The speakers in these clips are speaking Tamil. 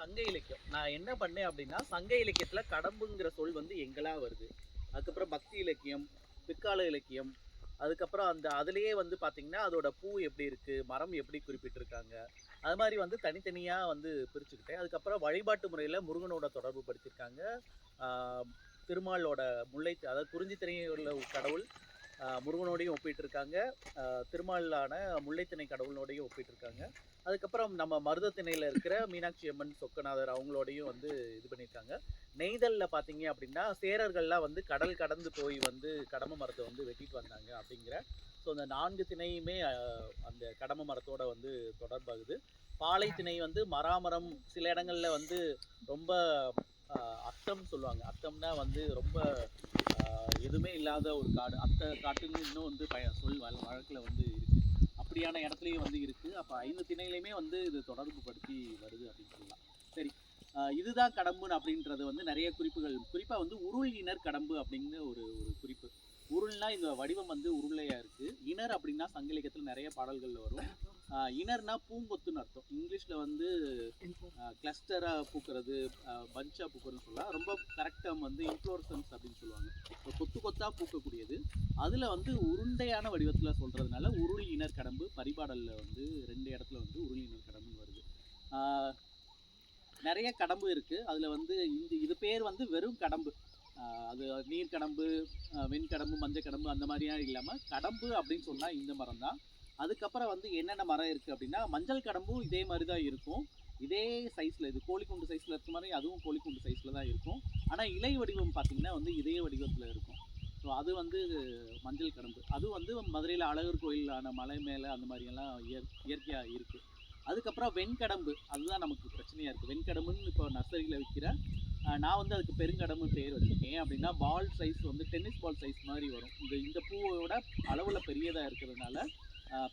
சங்க இலக்கியம். நான் என்ன பண்ணேன் அப்படின்னா, சங்க இலக்கியத்துல கடம்புங்கிற சொல் வந்து எங்கலா வருது. அதுக்கப்புறம் பக்தி இலக்கியம், பிற்கால இலக்கியம், அதுக்கப்புறம் அதிலேயே வந்து பார்த்தீங்கன்னா, அதோட பூ எப்படி இருக்கு, மரம் எப்படி குறிப்பிட்டிருக்காங்க. அது மாரி வந்து தனித்தனியா வந்து பிரிச்சுக்கிட்டேன். அதுக்கப்புறம் வழிபாட்டு முறையில முருகனோட தொடர்பு படுத்தியிருக்காங்க. ஆ திருமாலோட அதாவது குறிஞ்சி திணையில் உள்ள கடவுள் முருகனோடையும் ஒப்பிட்டிருக்காங்க. திருமாலான முல்லைத்திணை கடவுளோடையும் ஒப்பிட்டிருக்காங்க. அதுக்கப்புறம் நம்ம மருதத்திணையில இருக்கிற மீனாட்சி அம்மன், சொக்கநாதர் அவங்களோடையும் வந்து இது பண்ணியிருக்காங்க. நெய்தல்ல பார்த்தீங்க அப்படின்னா, சேரர்கள்லாம் வந்து கடல் கடந்து போய் வந்து கடம்ப மரத்த வந்து வெட்டிட்டு வந்தாங்க அப்படிங்கிற ஸோ அந்த 4 திணையுமே அந்த கடம்ப மரத்தோட வந்து தொடர்பாகுது. பாலை திணை வந்து மராமரம் சில இடங்கள்ல வந்து ரொம்ப அ அத்தம் சொல்லுவாங்க. அத்தம்னா வந்து ரொம்ப எதுவுமே இல்லாத ஒரு காடு. அத்தை காட்டுன்னு இன்னும் வந்து சொல் வழக்குல வந்து இருக்கு. அப்படியான இடத்துலயும் வந்து இருக்கு. அப்ப 5 திணையிலையுமே வந்து இது தொடர்பு படுத்தி வருது அப்படின்னு சொல்லலாம். சரி. இதுதான் கடம்புன்னு அப்படின்றது வந்து நிறைய குறிப்புகள். குறிப்பா வந்து உருள் இணர் கடம்பு அப்படின்னு ஒரு ஒரு குறிப்பு. உருள்னா இந்த வடிவம் வந்து உருளையா இருக்கு. இணர் அப்படின்னா சங்க இலக்கியத்துல நிறைய பாடல்கள்ல வரும். இணர்னா பூங்கொத்துன்னு அர்த்தம். இங்கிலீஷ்ல வந்து கிளஸ்டரா பூக்கிறது, பஞ்சா பூக்கிறதுன்னு சொல்லலாம். ரொம்ப கரெக்ட் டேர்ம் வந்து இன்ஃப்ளோரசன்ஸ் அப்படின்னு சொல்லுவாங்க. கொத்து கொத்தா பூக்கக்கூடியது. அதுல வந்து உருண்டையான வடிவத்துல சொல்றதுனால உருள் இணர் கடம்பு பரிபாடல்ல வந்து 2 இடத்துல வந்து உருள் இணர் கடம்புன்னு வருது. நிறைய கடம்பு இருக்கு. அதுல வந்து இது பேர் வந்து வெறும் கடம்பு. அது நீர் கடம்பு, வெண்கடம்பு, மஞ்சள் கடம்பு அந்த மாதிரியா இல்லாம கடம்பு அப்படின்னு சொன்னா இந்த மரம் தான். அதுக்கப்புறம் வந்து என்னென்ன மரம் இருக்கு அப்படின்னா, மஞ்சள் கடம்பும் இதே மாதிரி தான் இருக்கும். இதே சைஸ்ல இது கோழிக்கூண்டு சைஸ்ல இருக்க மாதிரி அதுவும் கோழிக்கூண்டு சைஸ்ல தான் இருக்கும். ஆனா இலை வடிவம் பார்த்தீங்கன்னா வந்து இதே வடிவத்துல இருக்கும். ஸோ அது வந்து மஞ்சள் கடம்பு. அதுவும் வந்து மதுரையில் அழகர் கோயிலான மலை மேலே அந்த மாதிரியெல்லாம் இயற்கையாக இருக்கு. அதுக்கப்புறம் வெண்கடம்பு அதுதான் நமக்கு பிரச்சனையா இருக்கு. வெண்கடம்புன்னு இப்போ நர்சரியில் விற்கிற நான் வந்து அதுக்கு பெருங்கடம்பு பேர் வச்சிருக்கேன். அப்படின்னா பால் சைஸ் வந்து டென்னிஸ் பால் சைஸ் மாதிரி வரும். இந்த பூவோட அளவுல பெரியதா இருக்கிறதுனால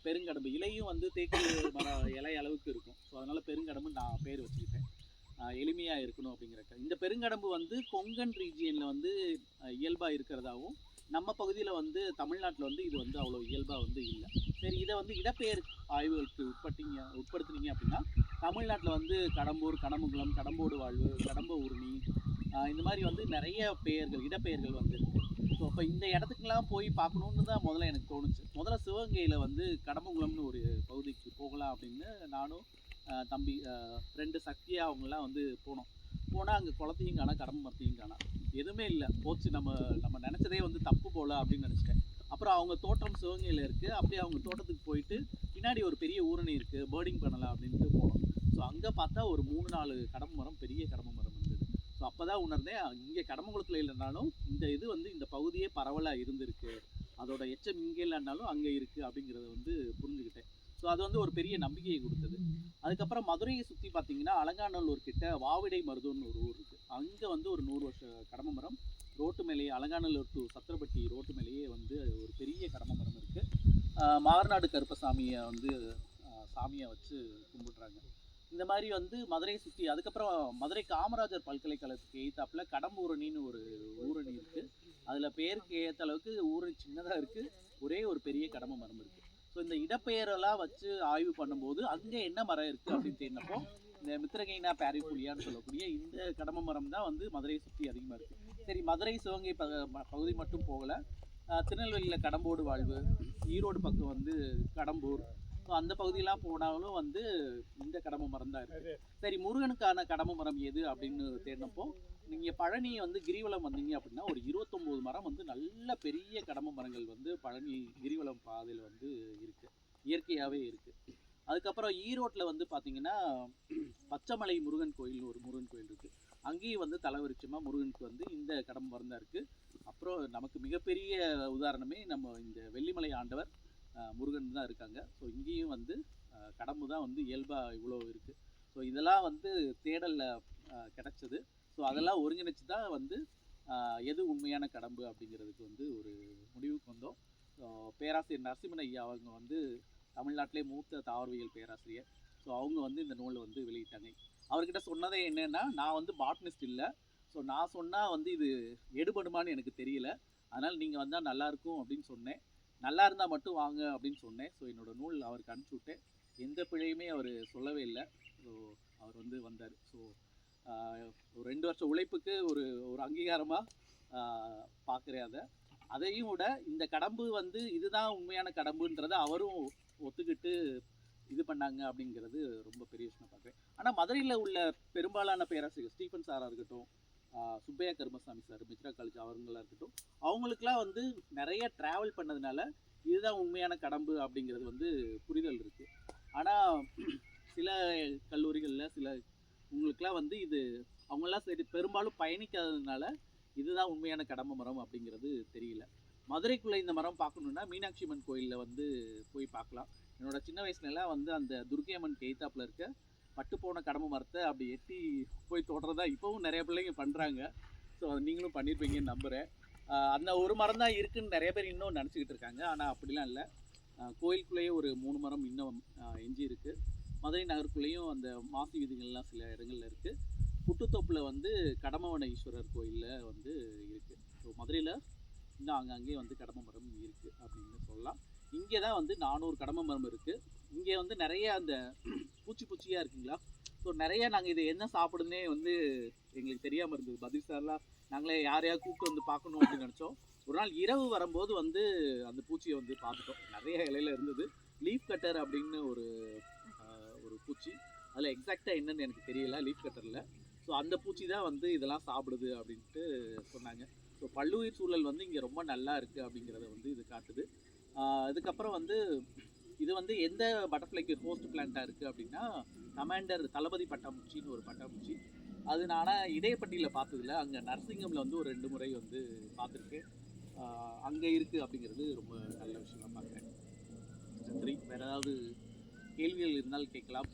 பெருங்கடம்பு இலையும் வந்து தேக்கு மர இலை அளவுக்கு இருக்கும். ஸோ அதனால பெருங்கடம்பு நான் பேர் வச்சுக்கிட்டேன். எளிமையாக இருக்கணும் அப்படிங்கிறக்க. இந்த பெருங்கடம்பு வந்து கொங்கன் ரீஜியனில் வந்து இயல்பாக இருக்கிறதாவும், நம்ம பகுதியில் வந்து தமிழ்நாட்டில் வந்து இது வந்து அவ்வளோ இயல்பாக வந்து இல்லை. சரி, இதை வந்து இடப்பெயர் ஆய்வுகளுக்கு உட்படுத்தினீங்க அப்படின்னா, தமிழ்நாட்டில் வந்து கடம்பூர், கடம்புகுளம், கடம்போடு வாழ்வு, கடம்ப ஊர்ணி இந்த மாதிரி வந்து நிறைய பெயர்கள் இடப்பெயர்கள் வந்து இருக்கு. ஸோ அப்போ இந்த இடத்துக்குலாம் போய் பார்க்கணுன்னு தான் முதல்ல எனக்கு தோணுச்சு. முதல்ல சிவகங்கையில் வந்து கடம்பங்குளம்னு ஒரு பகுதிக்கு போகலாம் அப்படின்னு நானும் தம்பி ஃப்ரெண்டு சக்தியா அவங்கெல்லாம் வந்து போனோம். போனால் அங்கே குளத்தையும் காணோம், கடம்பு மரத்தையும் காணோம். எதுவுமே இல்லை. போச்சு, நம்ம நம்ம நினச்சதே வந்து தப்பு போல அப்படின்னு நினச்சிட்டேன். அப்புறம் அவங்க தோட்டம் சிவகங்கையில் இருக்குது. அப்படியே அவங்க தோட்டத்துக்கு போயிட்டு பின்னாடி ஒரு பெரிய ஊரணி இருக்குது, பேர்டிங் பண்ணலாம் அப்படின்ட்டு போனோம். ஸோ அங்கே பார்த்தா ஒரு 3-4 கடம்பு மரம், பெரிய கடம்பு மரம் இருந்தது. ஸோ அப்போ தான் உணர்ந்தேன், இங்கே கடம்பங்குளத்தில் இல்லைனாலும் இந்த இது வந்து இந்த பகுதியே பரவலாக இருந்திருக்கு. அதோட எச்சம் இங்கே இல்லைனாலும் அங்கே இருக்குது அப்படிங்கிறத வந்து புரிஞ்சுக்கிட்டேன். ஸோ அது வந்து ஒரு பெரிய நம்பிக்கையை கொடுத்தது. அதுக்கப்புறம் மதுரையை சுற்றி பார்த்தீங்கன்னா, அலங்காநல்லூர் கிட்ட வாவிடை மருதூர்னு ஒரு ஊர் இருக்குது. அங்கே வந்து ஒரு 100 வருஷ கடம்ப மரம் ரோட்டு மேலேயே, அலங்காநல்லூர் டு சத்திரப்பட்டி ரோட்டு மேலேயே வந்து ஒரு பெரிய கடம்ப மரம் இருக்குது. மார்நாடு கருப்பசாமியை வந்து சாமியை வச்சு கும்பிடுறாங்க. இந்த மாதிரி வந்து மதுரையை சுற்றி, அதுக்கப்புறம் மதுரை காமராஜர் பல்கலைக்கழகத்துக்கு எய்த்தாப்புல கடம்பூரணின்னு ஒரு ஊரணி இருக்குது. அதில் பேருக்கு ஏற்ற அளவுக்கு ஊரணி சின்னதாக இருக்குது. ஒரே ஒரு பெரிய கடம்ப மரம் இருக்குது. ஸோ இந்த இடப்பெயரெல்லாம் வச்சு ஆய்வு பண்ணும்போது அங்கே என்ன மரம் இருக்குது அப்படின்னு தேடினப்போ இந்த மித்திரகைனா பேரிபுலியான்னு சொல்லக்கூடிய இந்த கடம்ப மரம் தான் வந்து மதுரையை சுற்றி அதிகமாக இருக்குது. சரி, மதுரை சிவகங்கை பகுதி மட்டும் போகலை. திருநெல்வேலியில் கடம்போடு வாழ்வு, ஈரோடு பக்கம் வந்து கடம்பூர், ஸோ அந்த பகுதியெல்லாம் போனாலும் வந்து இந்த கடம்ப மரம் தான் இருக்குது. சரி, முருகனுக்கான கடம்ப மரம் எது அப்படின்னு தேடினப்போ நீங்கள் பழனி வந்து கிரிவலம் வந்தீங்க அப்படின்னா ஒரு 29 மரம் வந்து நல்ல பெரிய கடம்ப மரங்கள் வந்து பழனி கிரிவலம் பாதையில் வந்து இருக்குது, இயற்கையாகவே இருக்குது. அதுக்கப்புறம் ஈரோட்டில் வந்து பார்த்தீங்கன்னா பச்சைமலை முருகன் கோயில், ஒரு முருகன் கோயில் இருக்குது. அங்கேயும் வந்து தலைவரிச்சமாக முருகனுக்கு வந்து இந்த கடம்ப மரம் தான் இருக்குது. அப்புறம் நமக்கு மிகப்பெரிய உதாரணமே நம்ம இந்த வெள்ளிமலை ஆண்டவர் முருகன் தான் இருக்காங்க. ஸோ இங்கேயும் வந்து கடம்பு தான் வந்து இயல்பாக இவ்வளோ இருக்குது. ஸோ இதெல்லாம் வந்து தேடலில் கிடச்சிது. ஸோ அதெல்லாம் ஒருங்கிணைச்சு தான் வந்து எது உண்மையான கடம்பு அப்படிங்கிறதுக்கு வந்து ஒரு முடிவுக்கு வந்தோம். ஸோ பேராசிரியர் நரசிம்மன் ஐயா அவங்க வந்து தமிழ்நாட்டிலே மூத்த தாவரவியல் பேராசிரியர். ஸோ அவங்க வந்து இந்த நூலை வந்து வெளியிட்டாங்க. அவர்கிட்ட சொன்னதே என்னென்னா, நான் வந்து பாட்னிஸ்ட் இல்லை. ஸோ நான் சொன்னால் வந்து இது எடுபடுமான்னு எனக்கு தெரியல. அதனால் நீங்கள் வந்தால் நல்லாயிருக்கும் அப்படின்னு சொன்னேன். நல்லா இருந்தால் மட்டும் வாங்க அப்படின்னு சொன்னேன். ஸோ என்னோடய நூல் அவருக்கு அனுப்பிச்சி விட்டேன். எந்த பிழையுமே அவர் சொல்லவே இல்லை. ஸோ அவர் வந்து வந்தார். ஸோ ஒரு 2 வருஷம் உழைப்புக்கு ஒரு ஒரு அங்கீகாரமாக பார்க்குறேன் அதை. அதையும் விட இந்த கடம்பு வந்து இதுதான் உண்மையான கடம்புன்றதை அவரும் ஒத்துக்கிட்டு இது பண்ணாங்க அப்படிங்கிறது ரொம்ப பெரிய விஷயம் பார்க்குறேன். ஆனால் மதுரையில் உள்ள பெரும்பாலான பேராசிரியர் ஸ்டீஃபன் சாராக இருக்கட்டும், சுப்பையா கருமசாமி சார், மித்ரா காலேஜ் அவங்களா இருக்கட்டும், அவங்களுக்குலாம் வந்து நிறைய ட்ராவல் பண்ணதுனால இதுதான் உண்மையான கடம்பு அப்படிங்கிறது வந்து புரிதல் இருக்குது. ஆனால் சில கல்லூரிகளில் சில உங்களுக்குலாம் வந்து இது அவங்களாம் சரி பெரும்பாலும் பயணிக்காததுனால இதுதான் உண்மையான கடம்ப மரம் அப்படிங்கிறது தெரியல. மதுரைக்குள்ளே இந்த மரம் பார்க்கணுன்னா மீனாட்சி அம்மன் கோயிலில் வந்து போய் பார்க்கலாம். என்னோட சின்ன வயசுலலாம் வந்து அந்த துர்க்கை அம்மன் எய்த்தாப்பில் இருக்க பட்டு போன கடம்ப மரத்தை அப்படி எட்டி போய் தொடுறதா இப்போவும் நிறைய பிள்ளைங்க பண்ணுறாங்க. ஸோ நீங்களும் பண்ணியிருப்பீங்கன்னு நம்புகிறேன். அந்த ஒரு மரம் தான் இருக்குதுன்னு நிறைய பேர் இன்னும் நினச்சிக்கிட்டு இருக்காங்க. ஆனால் அப்படிலாம் இல்லை. கோயிலுக்குள்ளேயே ஒரு 3 மரம் இன்னும் எஞ்சி இருக்குது. மதுரை நகருக்குள்ளேயும் அந்த மாசி வீதிகள்லாம் சில இடங்கள்ல இருக்குது. புட்டுத்தோப்பில் வந்து கடம்பவன ஈஸ்வரர் கோயிலில் வந்து இருக்குது. ஸோ மதுரையில் இன்னும் அங்கங்கே வந்து கடம்ப மரம் இருக்குது அப்படின்னு சொல்லலாம். இங்கே தான் வந்து 400 கடம்ப மரம் இருக்குது. இங்கே வந்து நிறைய அந்த பூச்சியாக இருக்குங்களா. ஸோ நிறைய நாங்கள் இது என்ன சாப்பிடுன்னே வந்து எங்களுக்கு தெரியாமல் இருந்தது. பதில் சார்லாம் நாங்களே யாரையா கூப்பிட்டு வந்து பார்க்கணும் அப்படின்னு நினச்சோம். ஒரு நாள் இரவு வரும்போது வந்து அந்த பூச்சியை வந்து பார்த்துட்டோம். நிறைய இலையில இருந்தது. லீஃப் கட்டர் அப்படின்னு ஒரு பூச்சி. அதில் எக்ஸாக்டாக என்னன்னு எனக்கு தெரியல லீஃப் கட்டரில். ஸோ அந்த பூச்சி தான் வந்து இதெல்லாம் சாப்பிடுது அப்படின்ட்டு சொன்னாங்க. ஸோ பல்லுயிர் சூழல் வந்து இங்கே ரொம்ப நல்லா இருக்குது அப்படிங்கிறத வந்து இது காட்டுது. இதுக்கப்புறம் வந்து இது வந்து எந்த பட்டர்ஃப்ளைக்கு ஹோஸ்ட் பிளான்ட்டாக இருக்குது அப்படின்னா கமாண்டர் தளபதி பட்டாம்பூச்சின்னு ஒரு பட்டாம்பூச்சி. அது நான் இடையப்பட்டியில் பார்த்ததில்ல. அங்கே நரசிங்கமில் வந்து ஒரு 2 முறை வந்து பார்த்துருக்கேன். அங்கே இருக்குது அப்படிங்கிறது ரொம்ப நல்ல விஷயமா பார்க்குறேன். நன்றி. வேறு ஏதாவது கேள்விகள் இருந்தால் கேட்கலாம்.